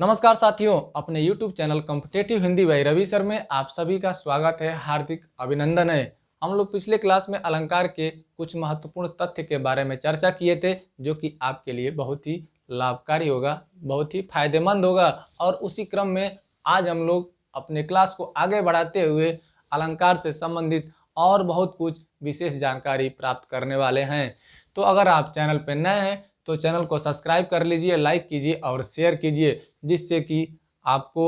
नमस्कार साथियों, अपने YouTube channel competitive Hindi by Ravi sir में आप सभी का स्वागत है, हार्दिक अभिनंदन है। हम लोग पिछले क्लास में अलंकार के कुछ महत्वपूर्ण तथ्य के बारे में चर्चा किए थे, जो कि आपके लिए बहुत ही लाभकारी होगा, बहुत ही फायदेमंद होगा। और उसी क्रम में आज हम लोग अपने क्लास को आगे बढ़ाते हुए अलंकार से संबंधित और बहुत कुछ विशेष जानकारी प्राप्त करने वाले हैं। तो अगर आप चैनल पर नए हैं तो चैनल को सब्सक्राइब कर लीजिए, लाइक कीजिए और शेयर कीजिए, जिससे कि आपको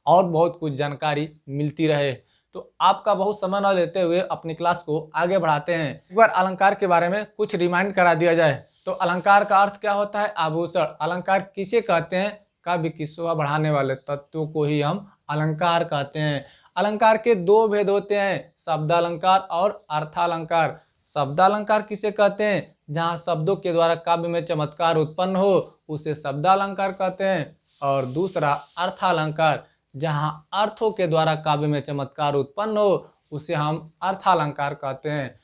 और बहुत कुछ जानकारी मिलती रहे। तो आपका बहुत समय न लेते हुए अपनी क्लास को आगे बढ़ाते हैं। एक बार अलंकार के बारे में कुछ रिमाइंड करा दिया जाए तो अलंकार का अर्थ क्या होता है? आभूषण। अलंकार किसे कहते हैं? काव्य की शोभा बढ़ाने वाले तत्वों को ही हम अलंकार कहते हैं। अलंकार के दो भेद होते हैं, शब्दालंकार और अर्थालंकार। शब्दालंकार किसे कहते हैं? जहाँ शब्दों के द्वारा काव्य में चमत्कार उत्पन्न हो उसे शब्दालंकार कहते हैं। और दूसरा अर्थालंकार, जहाँ अर्थों के द्वारा काव्य में चमत्कार उत्पन्न हो उसे हम अर्थालंकार कहते हैं।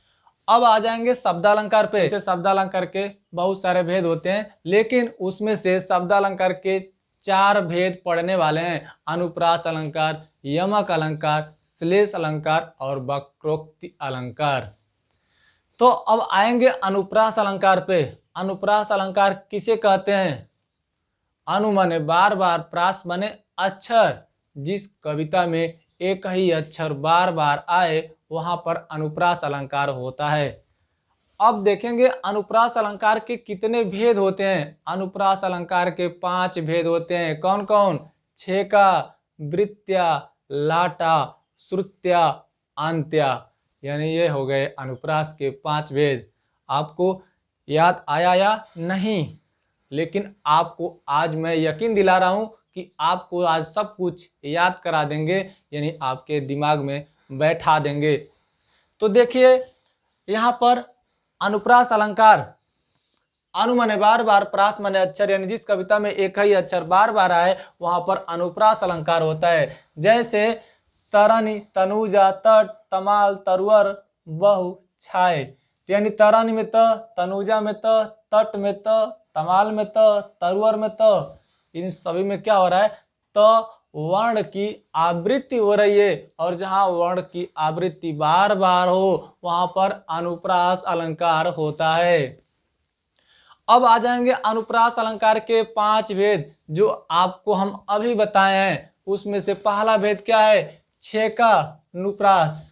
अब आ जाएंगे शब्दालंकार पे। इसे शब्दालंकार के बहुत सारे भेद होते हैं, लेकिन उसमें से शब्दालंकार के 4 भेद पढ़ने वाले हैं: अनुप्रास अलंकार, यमक अलंकार, श्लेष अलंकार और वक्रोक्ति अलंकार। तो अब आएंगे अनुप्रास अलंकार पे। अनुप्रास अलंकार किसे कहते हैं? अनु माने बार बार, प्रास माने अक्षर। जिस कविता में एक ही अक्षर बार बार आए वहां पर अनुप्रास अलंकार होता है। अब देखेंगे अनुप्रास अलंकार के कितने भेद होते हैं। अनुप्रास अलंकार के 5 भेद होते हैं। कौन कौन? छेका, वृत्त्या, लाटा, श्रुत्या, अंत्या। यानी ये हो गए अनुप्रास के 5 भेद। आपको याद आया या नहीं? लेकिन आपको आज मैं यकीन दिला रहा हूं कि आपको आज सब कुछ याद करा देंगे, यानी आपके दिमाग में बैठा देंगे। तो देखिए यहाँ पर अनुप्रास अलंकार, अनु माने बार बार, प्रास माने अक्षर, यानी जिस कविता में एक ही अक्षर बार बार आए वहां पर अनुप्रास अलंकार होता है। जैसे तरनी, तनुजा, तट, तमाल, तरुअर, बहु, छाए। यानी तरनी में त, तनुजा में त, तट में त, तमाल में त, तरुअर में त। इन सभी में क्या हो रहा है? त वर्ण की आवृत्ति हो रही है, और जहां वर्ण की आवृत्ति बार बार हो वहां पर अनुप्रास अलंकार होता है। अब आ जाएंगे अनुप्रास अलंकार के 5 भेद जो आपको हम अभी बताए हैं। उसमें से पहला भेद क्या है? छेकानुप्रास,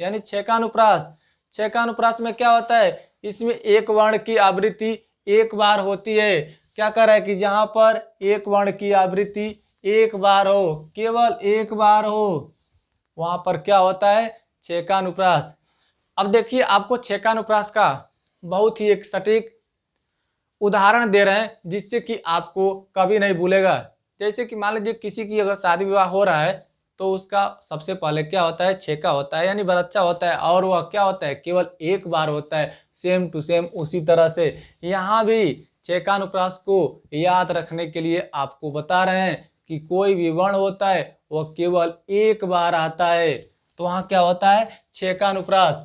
यानी छेकानुप्रास। छेकानुप्रास में क्या होता है? इसमें एक वर्ण की आवृत्ति एक बार होती है। क्या कर रहा है कि जहां पर एक वर्ण की आवृत्ति एक बार हो, केवल एक बार हो, वहां पर क्या होता है? छेकानुप्रास। अब देखिए आपको छेकानुप्रास का बहुत ही एक सटीक उदाहरण दे रहे हैं, जिससे कि आपको कभी नहीं भूलेगा। जैसे कि मान लीजिए किसी की अगर शादी विवाह हो रहा है तो उसका सबसे पहले क्या होता है? छेका होता है, यानी बरच्छा होता है, और वह क्या होता है? केवल एक बार होता है। सेम टू सेम उसी तरह से यहाँ भी छेकानुप्रास को याद रखने के लिए आपको बता रहे हैं कि कोई भी वर्ण होता है वह केवल एक बार आता है, तो वहां क्या होता है? छेकानुप्रास।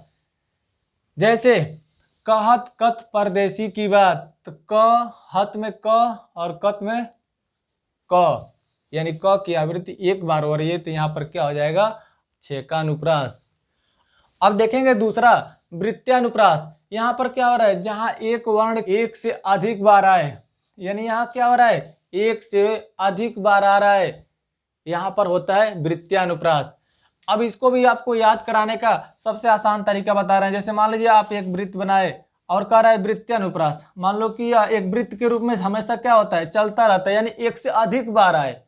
जैसे कहत कत परदेसी की बात, तो क हत में क और कत में क, यानी क की आवृत्ति एक बार हो रही है, तो यहाँ पर क्या हो जाएगा? छेकानुप्रास। अब देखेंगे दूसरा वृत्त्यानुप्रास। यहाँ पर क्या हो रहा है? जहाँ एक वर्ण एक से अधिक बार आए, यानी यहाँ क्या हो रहा है? एक से अधिक बार आ रहा है, यहाँ पर होता है वृत्त्यानुप्रास। अब इसको भी आपको याद कराने का सबसे आसान तरीका बता रहे हैं। जैसे मान लीजिए आप एक वृत्त बनाए और कह रहा है वृत्त्यानुप्रास। मान लो कि यह एक वृत्त के रूप में हमेशा क्या होता है? चलता रहता है, यानी एक से अधिक बार आए।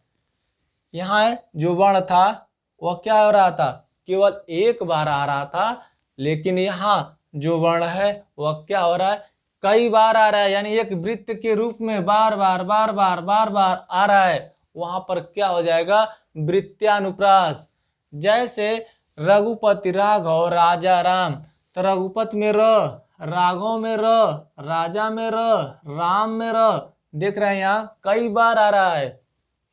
यहाँ जो वर्ण था वह क्या हो रहा था? केवल एक बार आ रहा था, लेकिन यहाँ जो वर्ण है वह क्या हो रहा है? कई बार आ रहा है, यानी एक वृत्त के रूप में बार बार बार बार बार बार आ रहा है। वहां पर क्या हो जाएगा? वृत्त्यानुप्रास। जैसे रघुपति राघव राजा राम, तो रघुपति में र, राघव में र, राजा में र, राम में र। देख रहे हैं यहाँ कई बार आ रहा है,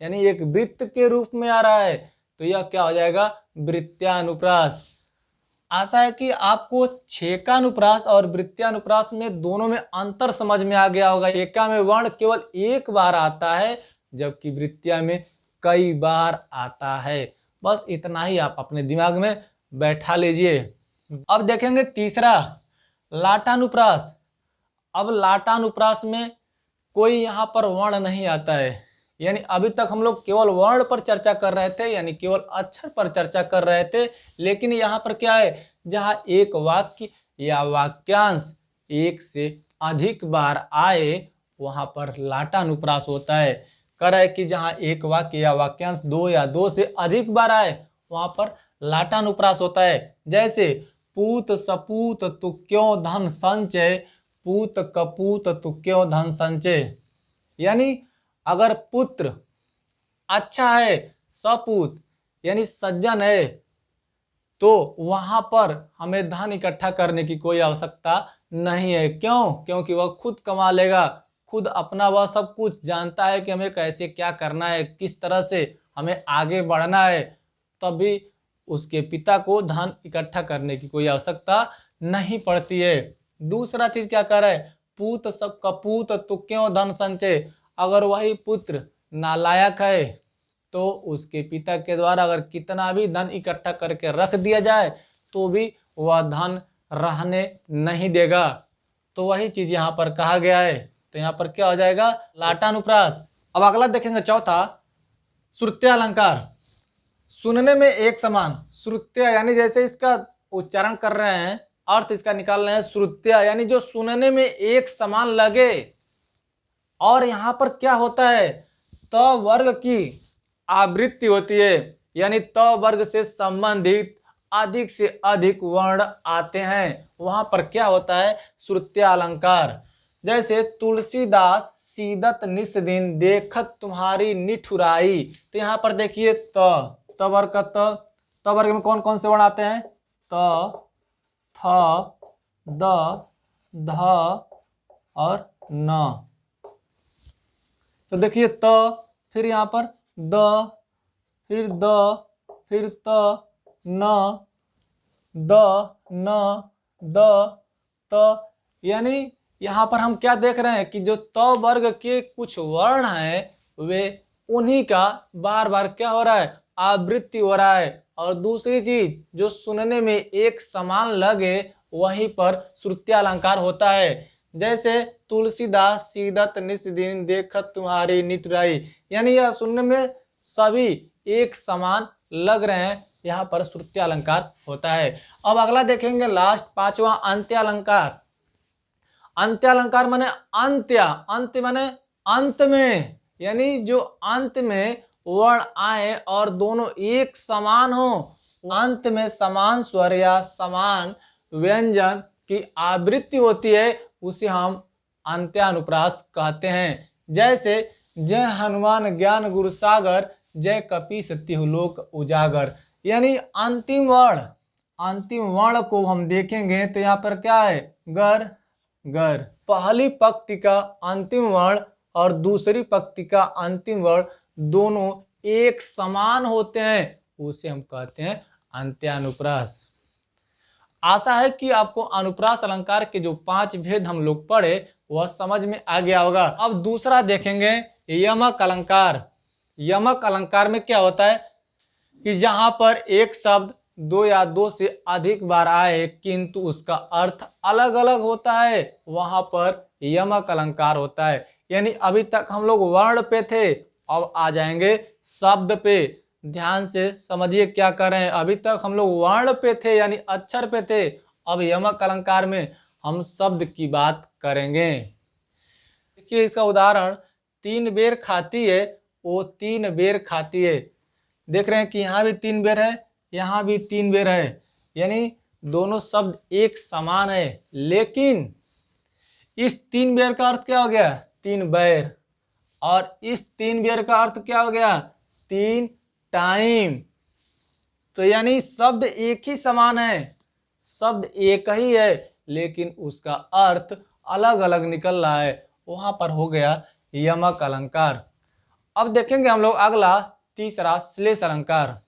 यानी एक वृत्त के रूप में आ रहा है, तो यह क्या हो जाएगा? वृत्त्यानुप्रास। आशा है कि आपको छेकानुप्रास और वृत्त्यानुप्रास में दोनों में अंतर समझ में आ गया होगा। छेका में वर्ण केवल एक बार आता है जबकि वृत्तिया में कई बार आता है। बस इतना ही आप अपने दिमाग में बैठा लीजिए। अब देखेंगे तीसरा, लाटानुप्रास। अब लाटानुप्रास में कोई यहाँ पर वर्ण नहीं आता है, यानी अभी तक हम लोग केवल वर्ण पर चर्चा कर रहे थे, यानी केवल अक्षर पर चर्चा कर रहे थे। लेकिन यहाँ पर क्या है, जहाँ एक वाक्य या वाक्यांश एक से अधिक बार आए वहां पर लाटानुप्रास होता है। कह रहा है कि जहाँ एक वाक्य या वाक्यांश दो या दो से अधिक बार आए वहां पर लाटानुप्रास होता है। जैसे पूत सपूत तु क्यों धन संचय, पूत कपूत तु क्यों धन संचय। यानी अगर पुत्र अच्छा है, सपूत यानी सज्जन है, तो वहां पर हमें धन इकट्ठा करने की कोई आवश्यकता नहीं है। क्यों? क्योंकि वह खुद कमा लेगा, खुद अपना वह सब कुछ जानता है कि हमें कैसे क्या करना है, किस तरह से हमें आगे बढ़ना है। तभी उसके पिता को धन इकट्ठा करने की कोई आवश्यकता नहीं पड़ती है। दूसरा चीज क्या कर रहा है, पूत सब कपूत तो क्यों धन संचय। अगर वही पुत्र नालायक है तो उसके पिता के द्वारा अगर कितना भी धन इकट्ठा करके रख दिया जाए तो भी वह धन रहने नहीं देगा। तो वही चीज यहाँ पर कहा गया है। तो यहाँ पर क्या हो जाएगा, लाटानुप्रास। अब अगला देखेंगे चौथा, श्रुत्या अलंकार। सुनने में एक समान, श्रुत्या यानी जैसे इसका उच्चारण कर रहे हैं, अर्थ इसका निकाल रहे हैं, श्रुत्या यानी जो सुनने में एक समान लगे। और यहाँ पर क्या होता है, त वर्ग की आवृत्ति होती है, यानी त वर्ग से संबंधित अधिक से अधिक वर्ण आते हैं। वहां पर क्या होता है, श्रुत्या अलंकार। जैसे तुलसीदास सीदत निस दिन देखत तुम्हारी निठुराई। तो यहाँ पर देखिए त वर्ग का त वर्ग में कौन कौन से वर्ण आते हैं, त थ द ध और न। तो देखिए त, फिर यहाँ पर द, फिर द, फिर त, न, द, न, द, त। यानी यहाँ पर हम क्या देख रहे हैं कि जो त वर्ग के कुछ वर्ण हैं वे उन्हीं का बार बार क्या हो रहा है, आवृत्ति हो रहा है। और दूसरी चीज जो सुनने में एक समान लगे वहीं पर श्रुत्या अलंकार होता है। जैसे तुलसीदास सीदत निस दिन देखत तुम्हारी निठुराई, यानी यह सुनने में सभी एक समान लग रहे हैं, यहाँ पर श्रुत्या अलंकार होता है। अब अगला देखेंगे लास्ट पांचवा, अंत्यालंकार। अंत्यालंकार माने अंत्य, अंत्य माने अंत में, यानी जो अंत में वर्ण आए और दोनों एक समान हो, अंत में समान स्वर या समान व्यंजन की आवृत्ति होती है, उसे हम अंत्यानुप्रास कहते हैं। जैसे जय हनुमान ज्ञान गुरु सागर, जय कपीस तिहुलोक उजागर। यानी अंतिम वर्ण को हम देखेंगे तो यहाँ पर क्या है, गर गर। पहली पंक्ति का अंतिम वर्ण और दूसरी पंक्ति का अंतिम वर्ण दोनों एक समान होते हैं, उसे हम कहते हैं अंत्यानुप्रास। आशा है कि आपको अनुप्रास अलंकार के जो 5 भेद हम लोग पढ़े वह समझ में आ गया होगा। अब दूसरा देखेंगे यमक अलंकार। यमक अलंकार में क्या होता है कि जहां पर एक शब्द दो या दो से अधिक बार आए किंतु उसका अर्थ अलग अलग होता है, वहां पर यमक अलंकार होता है। यानी अभी तक हम लोग वर्ण पे थे, अब आ जाएंगे शब्द पे। ध्यान से समझिए क्या कर रहे हैं, अभी तक हम लोग वर्ण पे थे यानी अक्षर पे थे, अब यमक अलंकार में हम शब्द की बात करेंगे। देखिए इसका उदाहरण, 3 बेर खाती है वो 3 बेर खाती है। देख रहे हैं कि यहाँ भी 3 बेर है, यहाँ भी 3 बेर है, यानी दोनों शब्द एक समान है। लेकिन इस 3 बेर का अर्थ क्या हो गया, 3 बैर, और इस 3 बेर का अर्थ क्या हो गया, 3 टाइम। तो यानी शब्द एक ही समान है, शब्द एक ही है, लेकिन उसका अर्थ अलग अलग निकल रहा है, वहां पर हो गया यमक अलंकार। अब देखेंगे हम लोग अगला तीसरा श्लेष अलंकार।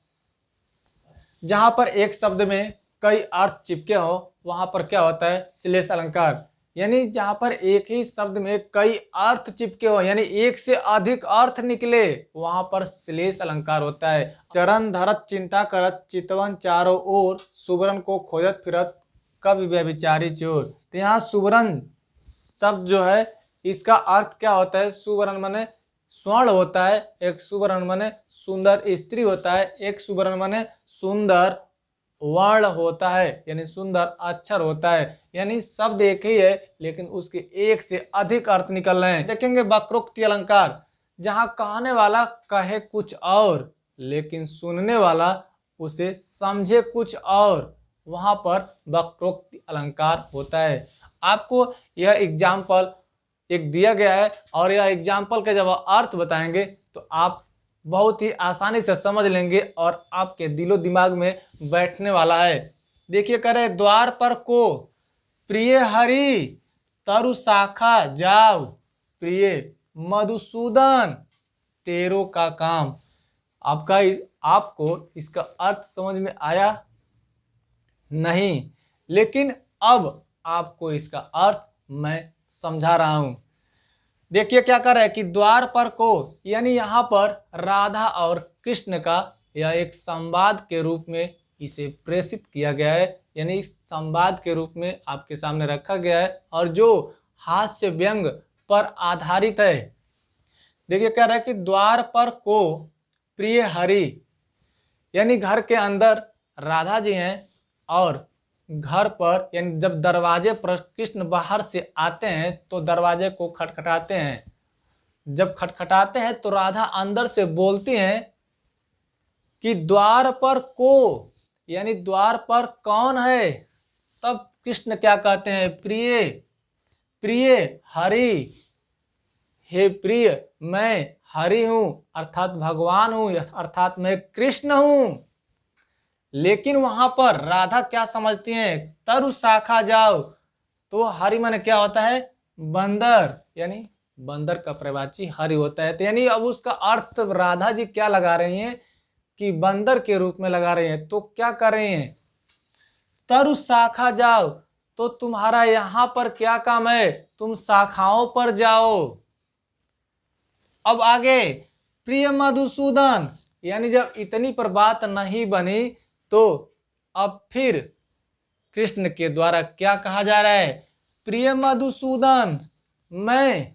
जहां पर एक शब्द में कई अर्थ चिपके हो वहां पर क्या होता है, श्लेष अलंकार। यानी जहां पर एक ही शब्द में कई अर्थ चिपके हो, यानी एक से अधिक अर्थ निकले, वहां पर श्लेष अलंकार होता है। चरण धरत चिंता करत चितवन चारों ओर, सुवर्ण को खोजत फिरत कवि व्यभिचारी चोर। तो यहाँ सुवर्ण शब्द जो है इसका अर्थ क्या होता है? सुवर्ण माने स्वर्ण होता है, एक सुवर्ण माने सुंदर स्त्री होता है, एक सुवर्ण माने सुंदर वर्ण होता है, यानी सुंदर अक्षर होता है। यानी शब्द एक ही है लेकिन उसके एक से अधिक अर्थ निकल रहे हैं। देखेंगे वक्रोक्ति अलंकार, जहां कहने वाला कहे कुछ और लेकिन सुनने वाला उसे समझे कुछ और, वहां पर वक्रोक्ति अलंकार होता है। आपको यह एग्जाम्पल एक दिया गया है और यह एग्जाम्पल का जब अर्थ बताएंगे तो आप बहुत ही आसानी से समझ लेंगे और आपके दिलो दिमाग में बैठने वाला है। देखिए कह रहे द्वार पर को प्रिय हरि तरु शाखा जाओ, प्रिय मधुसूदन तेरो का काम। आपको इसका अर्थ समझ में आया नहीं, लेकिन अब आपको इसका अर्थ मैं समझा रहा हूं। देखिए क्या कर रहा है कि द्वार पर को, यानी यहाँ पर राधा और कृष्ण का यह एक संवाद के रूप में इसे प्रेषित किया गया है, यानी इस संवाद के रूप में आपके सामने रखा गया है और जो हास्य व्यंग पर आधारित है। देखिए कह रहा है कि द्वार पर को प्रिय हरि, यानी घर के अंदर राधा जी हैं और घर पर यानी जब दरवाजे पर कृष्ण बाहर से आते हैं तो दरवाजे को खटखटाते हैं। जब खटखटाते हैं तो राधा अंदर से बोलती हैं कि द्वार पर को, यानी द्वार पर कौन है? तब कृष्ण क्या कहते हैं? प्रिय प्रिय हरि, हे प्रिय मैं हरि हूं, अर्थात भगवान हूं, अर्थात मैं कृष्ण हूं। लेकिन वहां पर राधा क्या समझती हैं? तरु शाखा जाओ, तो हरि माने क्या होता है? बंदर, यानी बंदर का प्रवाची हरि होता है। तो यानी अब उसका अर्थ राधा जी क्या लगा रही हैं कि बंदर के रूप में लगा रही हैं। तो क्या कर रही हैं? तरु शाखा जाओ, तो तुम्हारा यहां पर क्या काम है? तुम शाखाओं पर जाओ। अब आगे प्रिय मधुसूदन, यानी जब इतनी पर बात नहीं बनी तो अब फिर कृष्ण के द्वारा क्या कहा जा रहा है? प्रिय मधुसूदन मैं,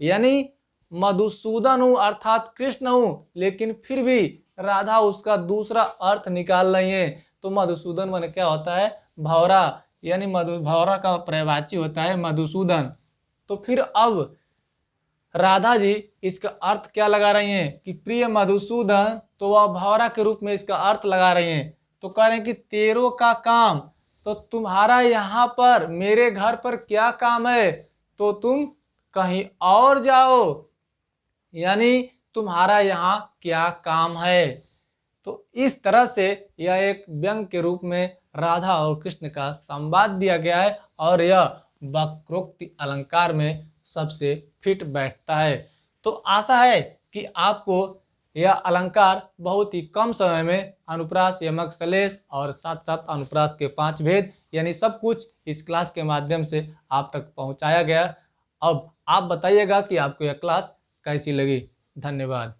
यानी मधुसूदन हूं अर्थात कृष्ण हूं, लेकिन फिर भी राधा उसका दूसरा अर्थ निकाल रही है। तो मधुसूदन माने क्या होता है? भौरा, यानी भौरा का पर्यायवाची होता है मधुसूदन। तो फिर अब राधा जी इसका अर्थ क्या लगा रही हैं कि प्रिय मधुसूदन, तो वह भौरा के रूप में इसका अर्थ लगा रही हैं। तो कह रहे हैं कि तेरो का काम, तो तुम्हारा यहाँ पर मेरे घर पर क्या काम है? तो तुम कहीं और जाओ, यानी तुम्हारा यहाँ क्या काम है? तो इस तरह से यह एक व्यंग के रूप में राधा और कृष्ण का संवाद दिया गया है और यह वक्रोक्ति अलंकार में सबसे फिट बैठता है। तो आशा है कि आपको यह अलंकार बहुत ही कम समय में अनुप्रास, यमक, श्लेष और साथ साथ अनुप्रास के 5 भेद यानी सब कुछ इस क्लास के माध्यम से आप तक पहुंचाया गया। अब आप बताइएगा कि आपको यह क्लास कैसी लगी। धन्यवाद।